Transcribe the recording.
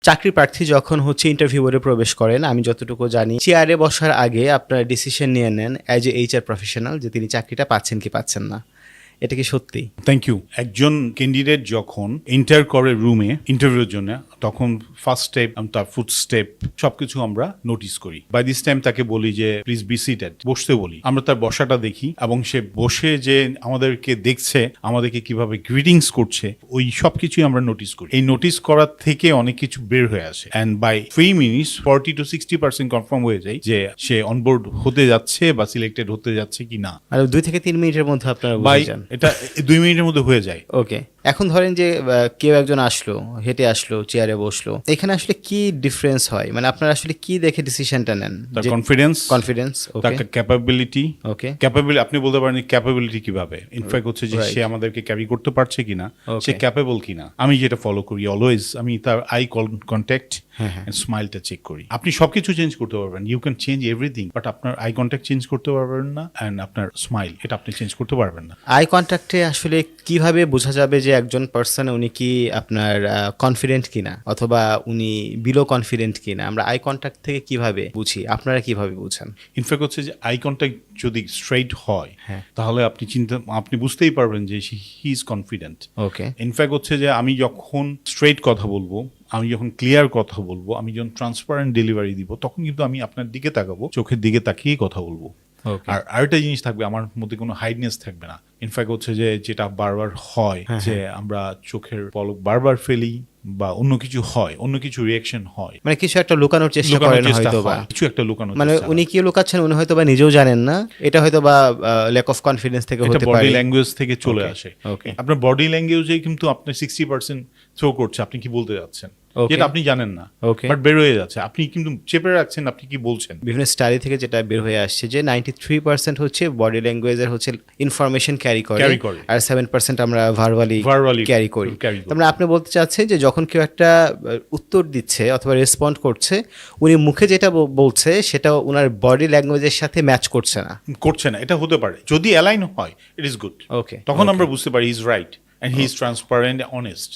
চাকরি প্রার্থী যখন ইন্টারভিউ বোর্ডে প্রবেশ করেন, আমি যতটুকু জানি চেয়ারে বসার আগে আপনারা ডিসিশন নিয়ে নেন অ্যাজ এ এইচআর প্রফেশনাল যে তিনি চাকরিটা পাচ্ছেন কি পাচ্ছেন না। এটা কি সত্যি? Thank you. একজন ক্যান্ডিডেট যখন এন্টার করে রুমে ইন্টারভিউর জন্য, তখন ফার্স্ট স্টেপ তার ফুড স্টেপ সবকিছু আমরা নোটিস করি। বাই দিস টাইম তাকে বলি যে প্লিজ বি সিটেড, বসতে বলি। আমরা তার বসাটা দেখি এবং সে বসে যে আমাদেরকে দেখছে, আমাদেরকে কিভাবে গ্রিটিংস করছে, ওই সবকিছুই আমরা নোটিস করি। এই নোটিস করার থেকে অনেক কিছু বের হয়ে আসে and by 3 minutes 40 to 60% confirm হয়ে যায় যে সে অনবোর্ড হতে যাচ্ছে বা সিলেক্টেড হতে যাচ্ছে কি না। আর 2 থেকে 3 মিনিটের মধ্যে আপনারা বাই বুঝে যান। এটা 2 মিনিটের মধ্যে হয়ে যায়। ওকে, এখন ধরেন যে কেউ একজন আসলো, হেঁটে আসলো, চেয়ারে বসলো, এখানে আসলে কি ডিফারেন্স হয়? মানে আপনারা আসলে কি দেখে ডিসিশনটা নেন? তার কনফিডেন্স, ওকে, তার ক্যাপাবিলিটি। ওকে, ক্যাপাবিলিটি আপনি বলতে পারেন ক্যাপাবিলিটি কিভাবে, ইনফ্যাক্ট হচ্ছে যে সে আমাদেরকে ক্যারি করতে পারছে কিনা, সে ক্যাপেবল কিনা। আমি যেটা ফলো করি অলওয়েজ, আমি তার আই কন্ট্যাক্ট এন্ড স্মাইলটা চেক করি। আপনি সবকিছু চেঞ্জ করতে পারবেন, you can change everything, but আপনার আই কন্ট্যাক্ট চেঞ্জ করতে পারবেন না এন্ড আপনার স্মাইল এটা আপনি চেঞ্জ করতে পারবেন না। আই কন্ট্যাক্টে আসলে কিভাবে বোঝা যাবে যে একজন পার্সন উনি কি আপনার কনফিডেন্ট কিনা অথবা উনি বিলো কনফিডেন্ট কিনা? আমরা আই কন্ট্যাক্ট থেকে কিভাবে বুঝি? আপনারা কিভাবে বুঝেন? ইনফ্যাক্ট হচ্ছে যে আই কন্ট্যাক্ট যদি স্ট্রেইট হয় তাহলে আপনি বুঝতেই পারবেন যে he is confident. Okay, in fact হচ্ছে যে আমি যখন স্ট্রেইট কথা বলবো, আমি যখন ক্লিয়ার কথা বলবো, আমি যখন ট্রান্সপারেন্ট ডেলিভারি দিব, তখন কিন্তু আমি আপনার দিকে তাকাবো, চোখের দিকে তাকিয়েই কথা বলবো। আর আরেকটা জিনিস থাকবে, আমার মধ্যে কোনো হাইডনেস থাকবে না। ইনফ্যাক্ট হচ্ছে যে যেটা বারবার হয় যে আমরা চোখের পলক বারবার ফেলি বা অন্য কিছু হয়, অন্য কিছু রিঅ্যাকশন হয়, মানে কিছু একটা লুকানোর চেষ্টা করেন হয়তো বা কিছু একটা লুকানোর মানে চেষ্টা। উনি কি লুকাচ্ছেন উনি হয়তো বা নিজেও জানেন না। এটা হয়তো বা ল্যাক অফ কনফিডেন্স থেকে এটা হতে বডি পারে। ল্যাঙ্গুয়েজ থেকে চলে আসে। ওকে, আপনার বডি ল্যাঙ্গুয়েজে কিন্তু আপনি 60% থ্রো করছে আপনি কি বলতে যাচ্ছেন, যেটা আপনি জানেন না, ওকে, বাট বের হয়ে যাচ্ছে। আপনি কিন্তু চেপে রাখছেন আপনি কি বলছেন। বিভিন্ন স্টাডি থেকে যেটা বের হয়ে আসছে যে 93% বডি ল্যাঙ্গুয়েজের ইনফরমেশন ক্যারি করে, আর 7% আমরা ভার্বালি ক্যারি করি। তারপরে আপনি বলতে চাচ্ছেন যে যখন কেউ একটা উত্তর দিচ্ছে অথবা রেসপন্ড করছে, উনি মুখে যেটা বলছে সেটা ওনার বডি ল্যাঙ্গুয়েজের সাথে ম্যাচ করছে না। এটা হতে পারে। যদি অ্যালাইন হয় ইট ইজ গুড। ওকে, তখন আমরা বুঝতে পারি is right and he is transparent honest.